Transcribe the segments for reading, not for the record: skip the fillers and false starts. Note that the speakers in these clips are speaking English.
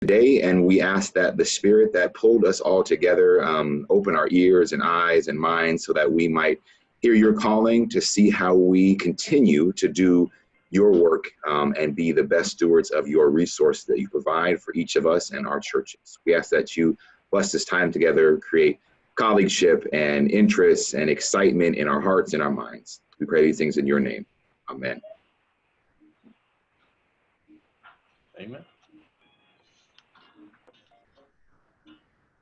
today, and we ask that the Spirit that pulled us all together open our ears and eyes and minds so that we might hear your calling to see how we continue to do your work and be the best stewards of your resource that you provide for each of us and our churches. We ask that you bless this time together, create colleagueship and interests and excitement in our hearts and our minds. We pray these things in your name. Amen. Amen.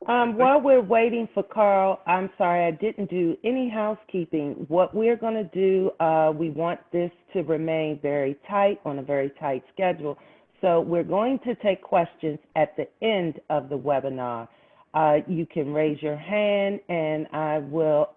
While we're waiting for Carl, I'm sorry, I didn't do any housekeeping. What we're going to do, we want this to remain very tight, on a very tight schedule. So we're going to take questions at the end of the webinar. You can raise your hand and I will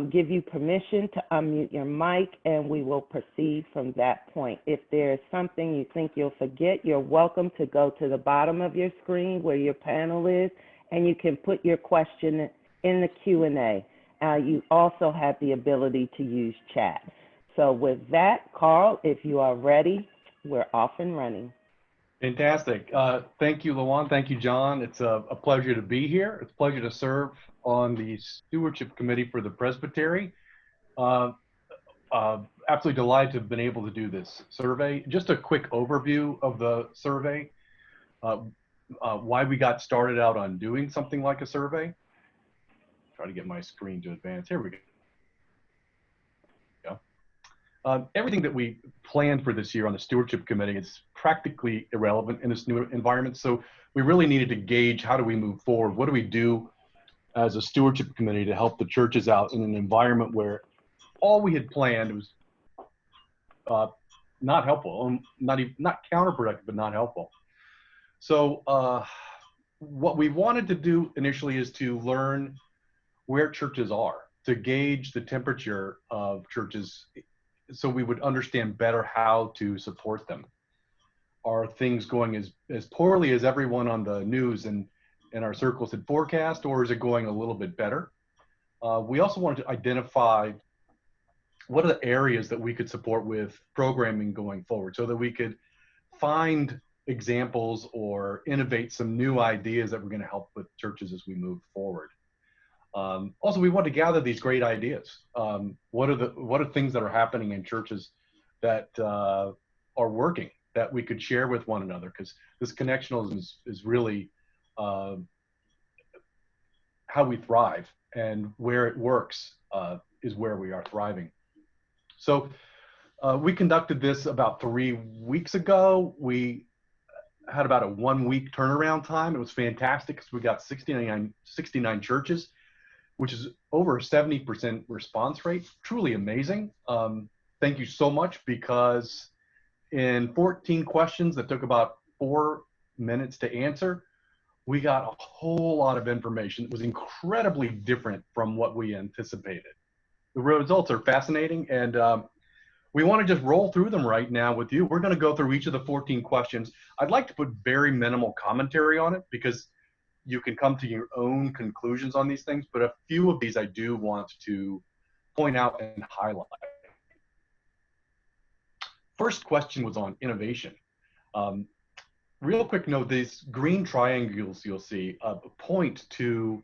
give you permission to unmute your mic and we will proceed from that point. If there's something you think you'll forget, you're welcome to go to the bottom of your screen where your panel is, and you can put your question in the Q&A. You also have the ability to use chat. So with that, Carl, if you are ready, we're off and running. Fantastic. Thank you, Lawan. Thank you, John. It's a pleasure to be here. It's a pleasure to serve on the Stewardship Committee for the Presbytery. Absolutely delighted to have been able to do this survey. Just a quick overview of the survey. Why we got started out on doing something like a survey. Try to get my screen to advance. Here we go. Everything that we planned for this year on the Stewardship Committee is practically irrelevant in this new environment. So we really needed to gauge how do we move forward? What do we do as a Stewardship Committee to help the churches out in an environment where all we had planned was not helpful, not counterproductive, but not helpful. So what we wanted to do initially is to learn where churches are, to gauge the temperature of churches so we would understand better how to support them. Are things going as poorly as everyone on the news and in our circles had forecast, or is it going a little bit better? We also wanted to identify what are the areas that we could support with programming going forward so that we could find examples or innovate some new ideas that were going to help with churches as we move forward. Also, we want to gather these great ideas. What are things that are happening in churches that are working that we could share with one another? Because this connectionalism is really how we thrive, and where it works is where we are thriving. So we conducted this about 3 weeks ago. We had about a 1-week turnaround time. It was fantastic because we got 69 churches, which is over a 70% response rate. Truly amazing. Thank you so much, because in 14 questions that took about 4 minutes to answer, we got a whole lot of information. It was incredibly different from what we anticipated. The results are fascinating, and we want to just roll through them right now with you. We're going to go through each of the 14 questions. I'd like to put very minimal commentary on it because you can come to your own conclusions on these things, but a few of these I do want to point out and highlight. First question was on innovation. Real quick note, these green triangles you'll see point to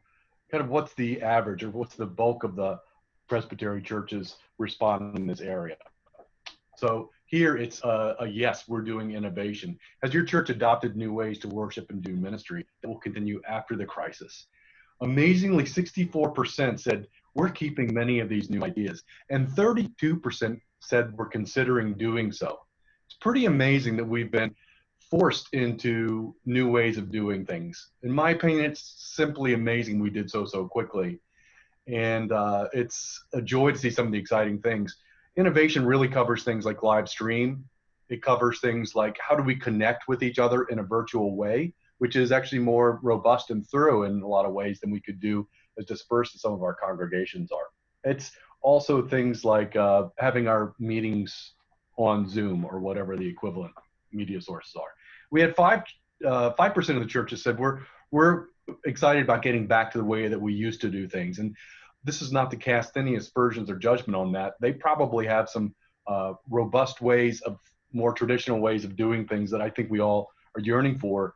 kind of what's the average or what's the bulk of the Presbytery churches responding in this area. So here it's a yes, we're doing innovation. Has your church adopted new ways to worship and do ministry that will continue after the crisis? Amazingly, 64% said we're keeping many of these new ideas, and 32% said we're considering doing so. It's pretty amazing that we've been forced into new ways of doing things. In my opinion, it's simply amazing we did so quickly. And it's a joy to see some of the exciting things. Innovation really covers things like live stream. It covers things like how do we connect with each other in a virtual way, which is actually more robust and thorough in a lot of ways than we could do as dispersed as some of our congregations are. It's also things like having our meetings on Zoom or whatever the equivalent media sources are. We had 5% of the churches said we're excited about getting back to the way that we used to do things. And this is not to cast any aspersions or judgment on that. They probably have some robust ways of more traditional ways of doing things that I think we all are yearning for.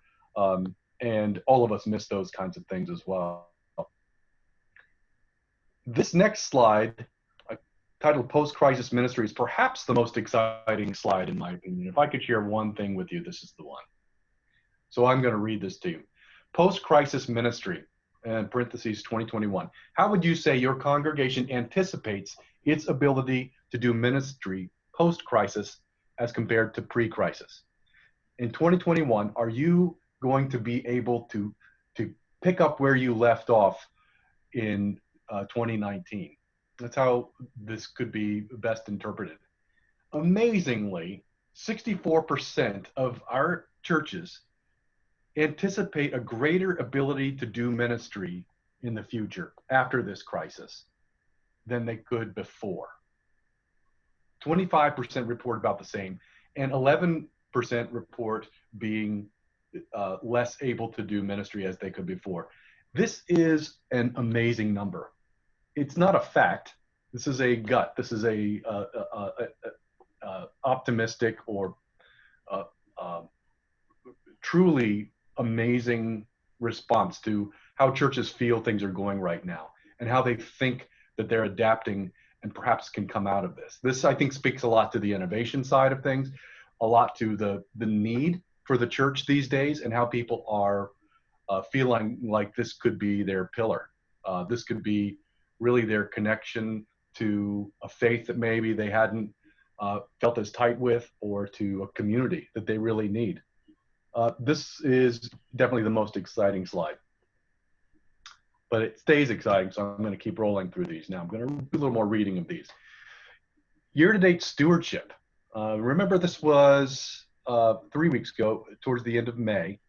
And all of us miss those kinds of things as well. This next slide, titled Post-Crisis Ministry, is perhaps the most exciting slide in my opinion. If I could share one thing with you, this is the one. So I'm going to read this to you. Post-Crisis Ministry, in parentheses 2021. How would you say your congregation anticipates its ability to do ministry post-crisis as compared to pre-crisis? In 2021, are you going to be able to pick up where you left off in 2019? That's how this could be best interpreted. Amazingly, 64% of our churches anticipate a greater ability to do ministry in the future after this crisis than they could before. 25% report about the same, and 11% report being less able to do ministry as they could before. This is an amazing number. It's not a fact. This is a gut. This is a optimistic or truly amazing response to how churches feel things are going right now and how they think that they're adapting and perhaps can come out of this. This, I think, speaks a lot to the innovation side of things, a lot to the need for the church these days and how people are feeling like this could be their pillar. This could be really their connection to a faith that maybe they hadn't felt as tight with, or to a community that they really need. This is definitely the most exciting slide, but it stays exciting, so I'm going to keep rolling through these now. I'm going to do a little more reading of these. Year-to-date stewardship. Remember, this was 3 weeks ago, towards the end of May.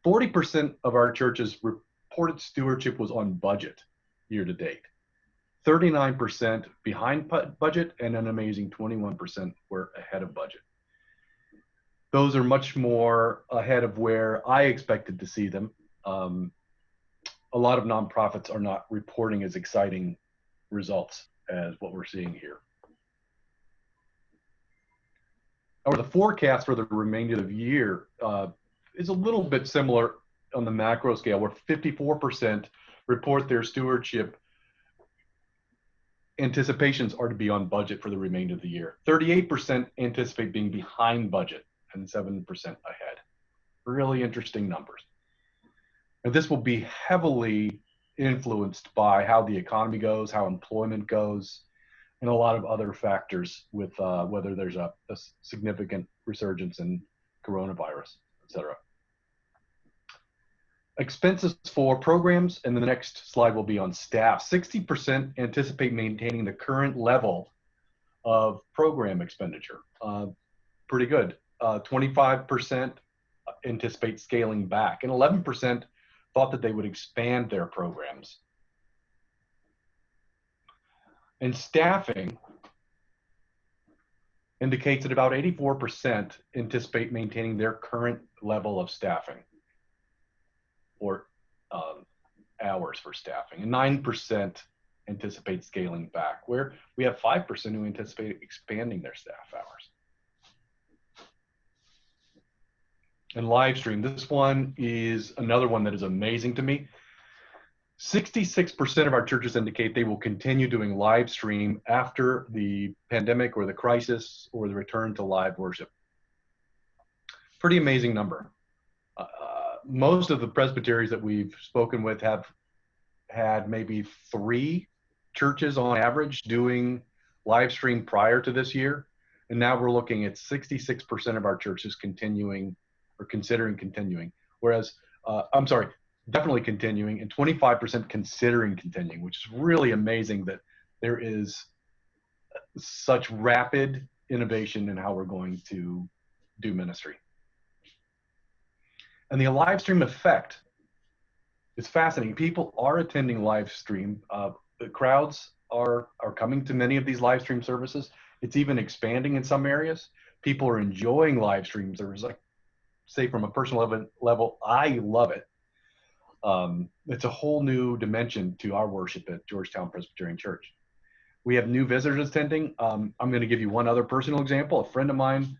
40% of our churches reported stewardship was on budget year-to-date. 39% behind budget, and an amazing 21% were ahead of budget. Those are much more ahead of where I expected to see them. A lot of nonprofits are not reporting as exciting results as what we're seeing here. Or the forecast for the remainder of the year is a little bit similar on the macro scale, where 54% report their stewardship anticipations are to be on budget for the remainder of the year. 38% anticipate being behind budget, and 7% ahead. Really interesting numbers. And this will be heavily influenced by how the economy goes, how employment goes, and a lot of other factors with whether there's a significant resurgence in coronavirus, et cetera. Expenses for programs, and the next slide will be on staff. 60% anticipate maintaining the current level of program expenditure. Pretty good. 25% anticipate scaling back, and 11% thought that they would expand their programs. And staffing indicates that about 84% anticipate maintaining their current level of staffing, or hours for staffing, and 9% anticipate scaling back, where we have 5% who anticipate expanding their staff hours. And live stream, this one is another one that is amazing to me. 66% of our churches indicate they will continue doing live stream after the pandemic or the crisis or the return to live worship. Pretty amazing number. Most of the presbyteries that we've spoken with have had maybe 3 churches on average doing live stream prior to this year. And now we're looking at 66% of our churches continuing or considering continuing, whereas, I'm sorry, definitely continuing, and 25% considering continuing, which is really amazing that there is such rapid innovation in how we're going to do ministry. And the live stream effect is fascinating. People are attending live stream. The crowds are coming to many of these live stream services. It's even expanding in some areas. People are enjoying live stream services. Like, say, from a personal level, I love it. It's a whole new dimension to our worship at Georgetown Presbyterian Church. We have new visitors attending. I'm going to give you one other personal example. A friend of mine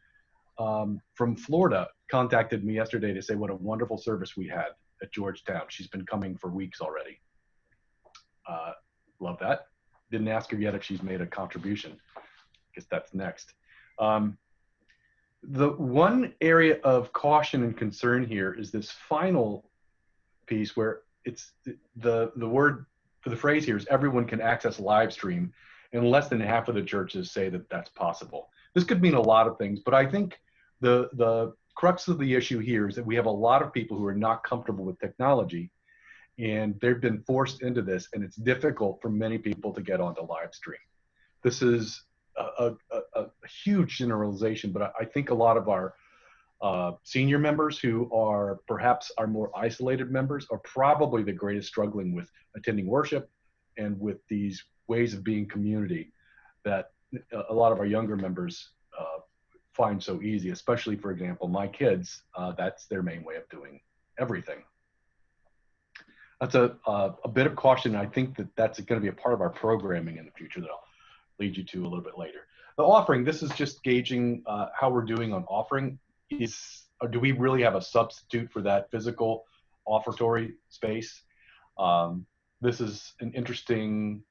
from Florida contacted me yesterday to say what a wonderful service we had at Georgetown. She's been coming for weeks already. Love that. Didn't ask her yet if she's made a contribution. Guess that's next. The one area of caution and concern here is this final piece where it's the word for the phrase here is everyone can access live stream, and less than half of the churches say that that's possible. This could mean a lot of things, but I think the crux of the issue here is that we have a lot of people who are not comfortable with technology, and they've been forced into this, and it's difficult for many people to get onto live stream. This is a huge generalization, but I think a lot of our senior members who are perhaps our more isolated members are probably the greatest struggling with attending worship and with these ways of being community that a lot of our younger members find so easy, especially, for example, my kids, that's their main way of doing everything. That's a bit of caution. I think that that's going to be a part of our programming in the future that I'll lead you to a little bit later. The offering, this is just gauging how we're doing on offering. Do we really have a substitute for that physical offertory space? This is an interesting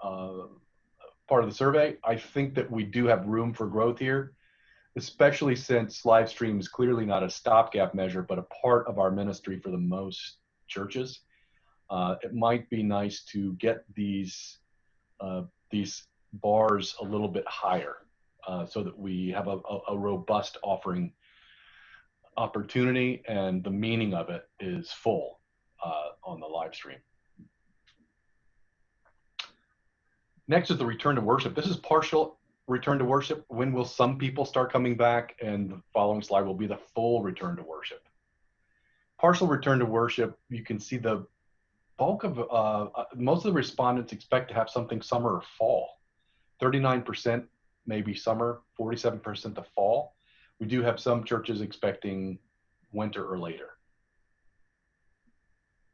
part of the survey. I think that we do have room for growth here, especially since live stream is clearly not a stopgap measure, but a part of our ministry for the most churches. It might be nice to get these bars a little bit higher so that we have a robust offering opportunity, and the meaning of it is full on the live stream. Next is the return to worship. This is partial return to worship. When will some people start coming back? And the following slide will be the full return to worship. Partial return to worship, you can see the bulk of, most of the respondents expect to have something summer or fall. 39% maybe summer, 47% the fall. We do have some churches expecting winter or later.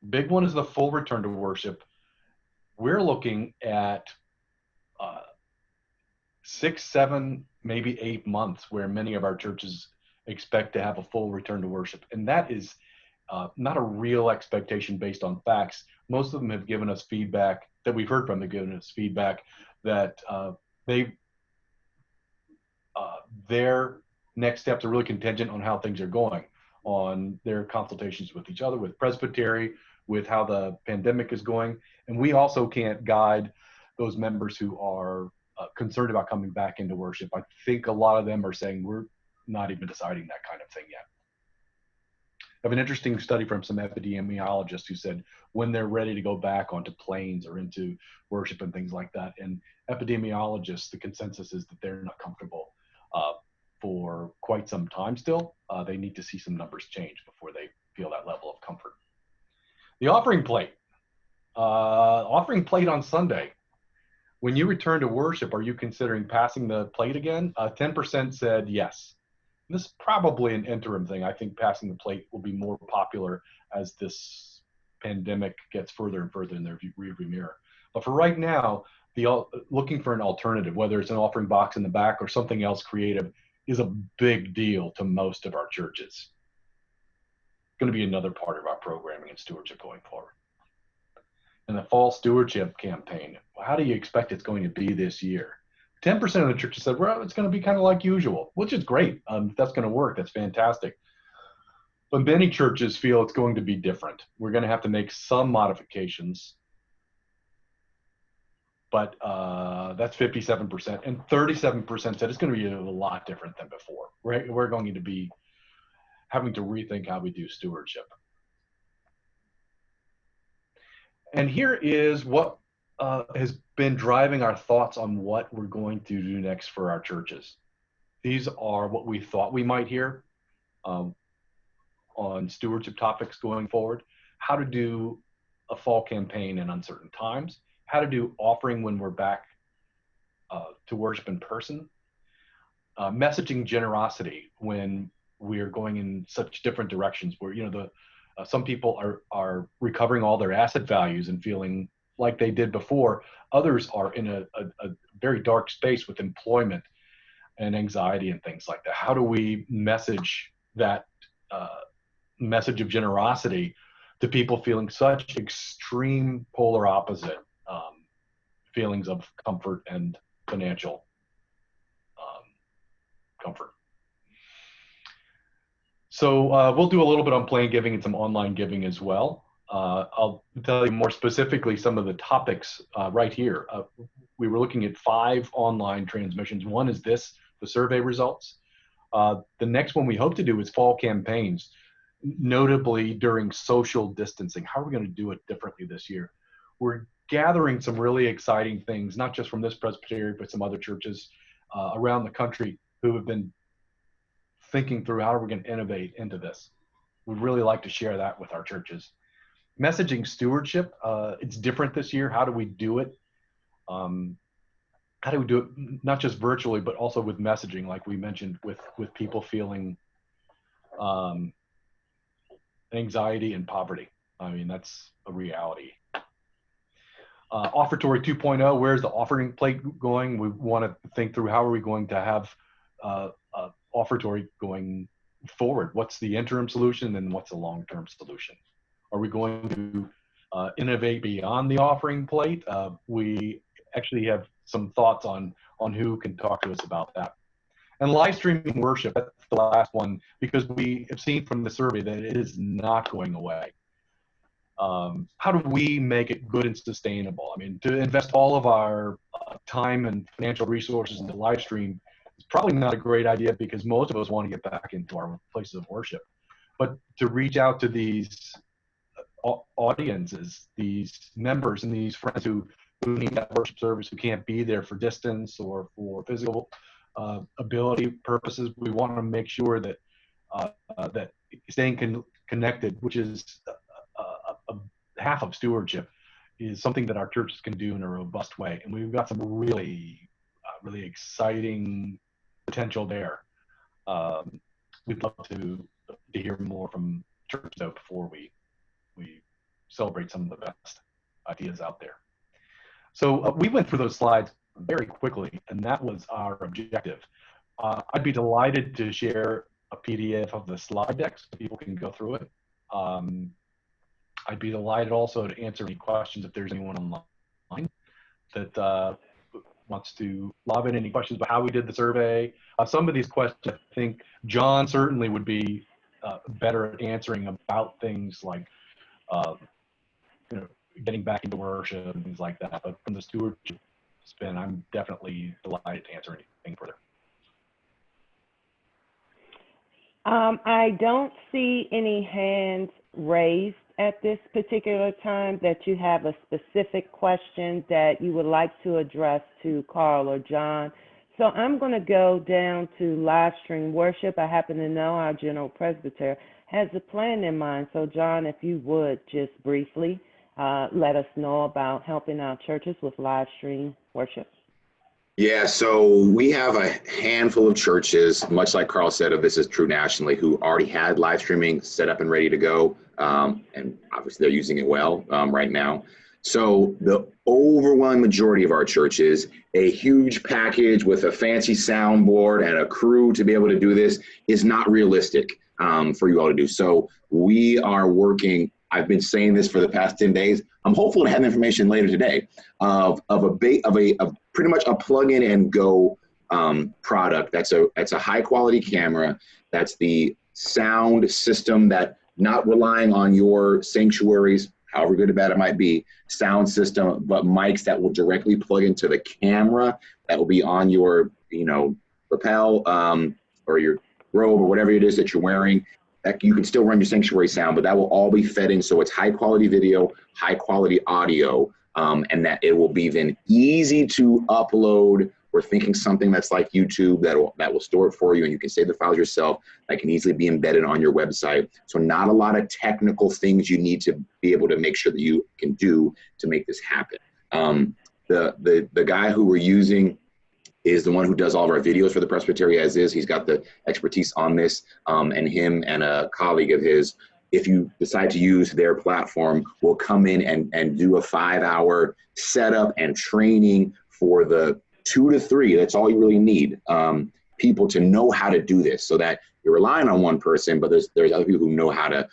Big one is the full return to worship. We're looking at 6, 7, maybe 8 months where many of our churches expect to have a full return to worship. And that is not a real expectation based on facts. Most of them have given us feedback that we've heard from, have given us feedback that their next steps are really contingent on how things are going, on their consultations with each other, with Presbytery, with how the pandemic is going. And we also can't guide those members who are concerned about coming back into worship. I think a lot of them are saying we're not even deciding that kind of thing yet. I have an interesting study from some epidemiologists who said when they're ready to go back onto planes or into worship and things like that, and epidemiologists, the consensus is that they're not comfortable for quite some time still. They need to see some numbers change before they feel that level of comfort. The offering plate. Offering plate on Sunday. When you return to worship, are you considering passing the plate again? 10% said yes. This is probably an interim thing. I think passing the plate will be more popular as this pandemic gets further and further in their rearview mirror. But for right now, looking for an alternative, whether it's an offering box in the back or something else creative, is a big deal to most of our churches. It's going to be another part of our programming and stewardship going forward. And the fall stewardship campaign, how do you expect it's going to be this year? 10% of the churches said, well, it's going to be kind of like usual, which is great. If that's going to work, that's fantastic. But many churches feel it's going to be different. We're going to have to make some modifications. But that's 57%. And 37% said it's going to be a lot different than before. We're going to be having to rethink how we do stewardship. And here is what has been driving our thoughts on what we're going to do next for our churches. These are what we thought we might hear on stewardship topics going forward. How to do a fall campaign in uncertain times. How to do offering when we're back to worship in person. Messaging generosity when we are going in such different directions where, you know, some people are recovering all their asset values and feeling like they did before. Others are in a very dark space with employment and anxiety and things like that. How do we message that message of generosity to people feeling such extreme polar opposite feelings of comfort and financial comfort. So we'll do a little bit on plain giving and some online giving as well. I'll tell you more specifically some of the topics right here. We were looking at 5 online transmissions. One is this, the survey results. The next one we hope to do is fall campaigns, notably during social distancing. How are we going to do it differently this year? We're gathering some really exciting things, not just from this presbytery, but some other churches around the country who have been thinking through how are we going to innovate into this. We'd really like to share that with our churches. Messaging stewardship, it's different this year. How do we do it? How do we do it not just virtually, but also with messaging, like we mentioned, with people feeling anxiety and poverty. I mean, that's a reality. Offertory 2.0, where's the offering plate going? We want to think through how are we going to have offertory going forward? What's the interim solution and what's the long-term solution? Are we going to innovate beyond the offering plate? We actually have some thoughts on who can talk to us about that. And live streaming worship, that's the last one, because we have seen from the survey that it is not going away. How do we make it good and sustainable? I mean, to invest all of our time and financial resources into live stream is probably not a great idea because most of us want to get back into our places of worship. But to reach out to these audiences, these members and these friends who need that worship service, who can't be there for distance or for physical ability purposes, we want to make sure that that staying connected, which is half of stewardship, is something that our churches can do in a robust way. And we've got some really exciting potential there. We'd love to hear more from churches though before we celebrate some of the best ideas out there. So we went through those slides very quickly, and that was our objective. I'd be delighted to share a PDF of the slide deck so people can go through it. I'd be delighted also to answer any questions if there's anyone online that wants to lob in any questions about how we did the survey. Some of these questions, I think John certainly would be better at answering about things like getting back into worship and things like that. But from the stewardship spin, I'm definitely delighted to answer anything further. I don't see any hands raised at this particular time that you have a specific question that you would like to address to Carl or John. So I'm going to go down to live stream worship. I happen to know our general presbyter has a plan in mind. So John, if you would just briefly let us know about helping our churches with live stream worship. Yeah, so we have a handful of churches, much like Carl said, this is true nationally, who already had live streaming set up and ready to go. And obviously they're using it well right now. So the overwhelming majority of our churches, a huge package with a fancy soundboard and a crew to be able to do this is not realistic for you all to do. So we are working, I've been saying this for the past 10 days. I'm hopeful to have information later today of pretty much a plug-in and go product. That's a high quality camera. That's the sound system that, not relying on your sanctuaries, however good or bad it might be, sound system, but mics that will directly plug into the camera that will be on your, lapel or your robe or whatever it is that you're wearing. That you can still run your sanctuary sound, but that will all be fed in. So it's high quality video, high quality audio, and that it will be then easy to upload. We're thinking something that's like YouTube that will store it for you, and you can save the files yourself. That can easily be embedded on your website. So not a lot of technical things you need to be able to make sure that you can do to make this happen. The guy who we're using is the one who does all of our videos for the presbytery as is. He's got the expertise on this, and him and a colleague of his, if you decide to use their platform, will come in and do a 5-hour setup and training for the 2 to 3. That's all you really need. people to know how to do this, so that you're relying on one person, but there's other people who know how to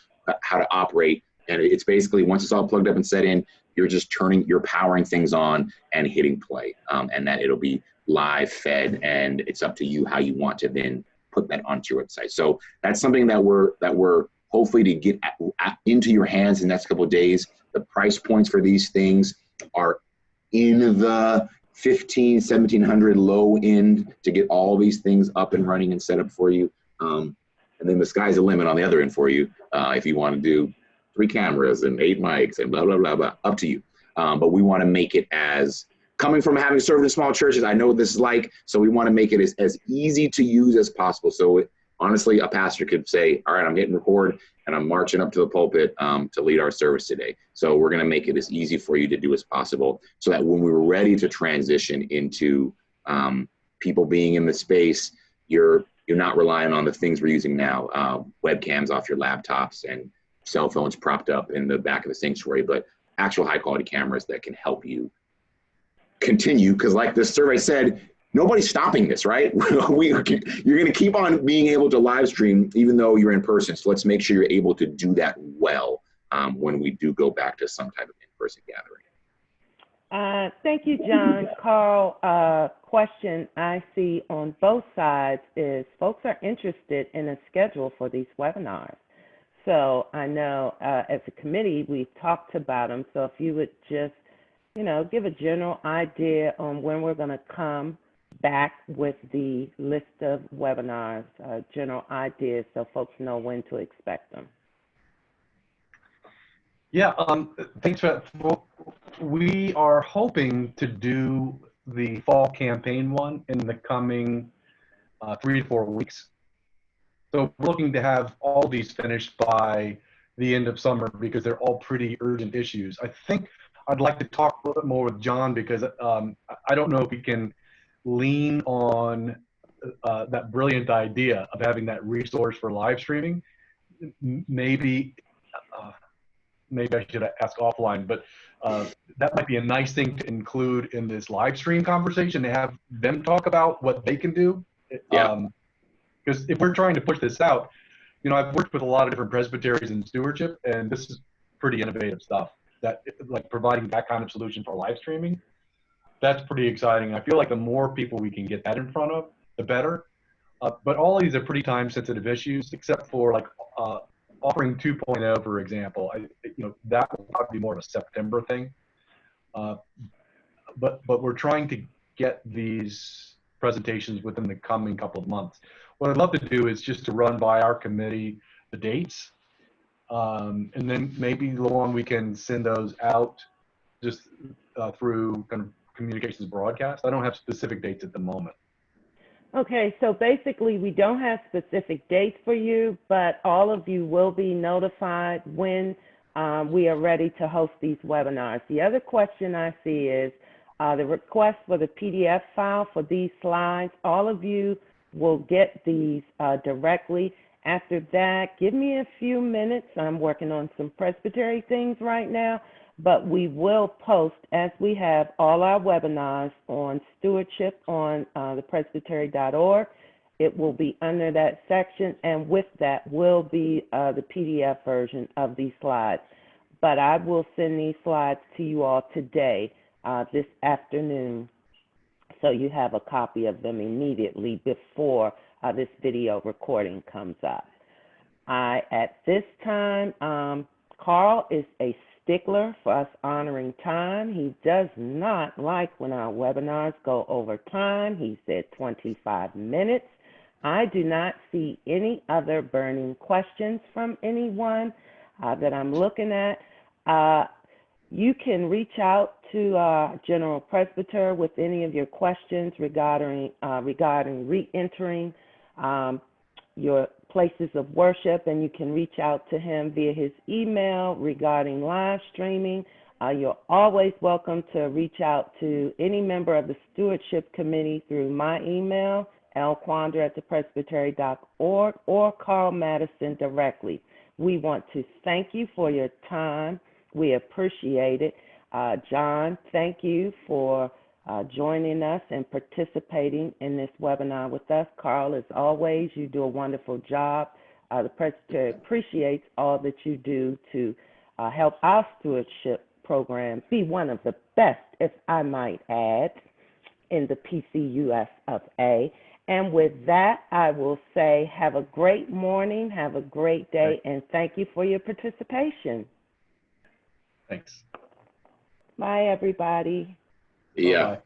operate. And it's basically, once it's all plugged up and set in, you're powering things on and hitting play, and that it'll be live fed, and it's up to you how you want to then put that onto your website. So that's something that we're hopefully to get into your hands in the next couple of days. The price points for these things are in the $1,700 low end to get all these things up and running and set up for you. And then the sky's the limit on the other end for you, if you want to do 3 cameras and 8 mics and blah, blah, blah, blah, up to you. But we want to make it, as coming from having served in small churches, I know what this is like, so we want to make it as easy to use as possible. So honestly, a pastor could say, all right, I'm hitting record and I'm marching up to the pulpit to lead our service today. So we're going to make it as easy for you to do as possible, so that when we're ready to transition into people being in the space, you're not relying on the things we're using now, webcams off your laptops and cell phones propped up in the back of the sanctuary, but actual high quality cameras that can help you continue. Because like the survey said, nobody's stopping this, right? You're going to keep on being able to live stream even though you're in person. So let's make sure you're able to do that well when we do go back to some type of in-person gathering. Thank you, John. Carl, question I see on both sides is folks are interested in a schedule for these webinars. So I know as a committee, we've talked about them. So if you would just, give a general idea on when we're going to come back with the list of webinars, general ideas, so folks know when to expect them. Yeah, thanks for that. We are hoping to do the fall campaign one in the coming 3 to 4 weeks. So we're looking to have all these finished by the end of summer, because they're all pretty urgent issues. I think I'd like to talk a little bit more with John, because I don't know if we can lean on that brilliant idea of having that resource for live streaming. Maybe I should ask offline, but that might be a nice thing to include in this live stream conversation, to have them talk about what they can do. Yeah. Because if we're trying to push this out, I've worked with a lot of different presbyteries in stewardship, and this is pretty innovative stuff. That, like, providing that kind of solution for live streaming, that's pretty exciting. I feel like the more people we can get that in front of, the better. But all of these are pretty time-sensitive issues, except for like offering 2.0, for example. That will probably be more of a September thing. But we're trying to get these presentations within the coming couple of months. What I'd love to do is just to run by our committee the dates, and then maybe, Lauren, we can send those out just through kind of communications broadcast. I don't have specific dates at the moment. Okay, so basically we don't have specific dates for you, but all of you will be notified when we are ready to host these webinars. The other question I see is the request for the PDF file for these slides. All of you will get these directly. After that, give me a few minutes. I'm working on some presbytery things right now, but we will post, as we have all our webinars, on Stewardship on thepresbytery.org. It will be under that section, and with that will be the PDF version of these slides. But I will send these slides to you all today, this afternoon, so you have a copy of them immediately before this video recording comes up. At this time, Carl is a stickler for us honoring time. He does not like when our webinars go over time. He said 25 minutes. I do not see any other burning questions from anyone that I'm looking at. You can reach out to General Presbyter with any of your questions regarding re-entering your places of worship, and you can reach out to him via his email regarding live streaming. You're always welcome to reach out to any member of the Stewardship Committee through my email, lquandra@thepresbytery.org, or Carl Madison directly. We want to thank you for your time. We appreciate it. John, thank you for joining us and participating in this webinar with us. Carl, as always, you do a wonderful job. The Presbytery appreciates all that you do to help our stewardship program be one of the best, if I might add, in the PCUS of A. And with that, I will say have a great morning, have a great day, and thank you for your participation. Thanks. Bye, everybody. Yeah. Bye-bye.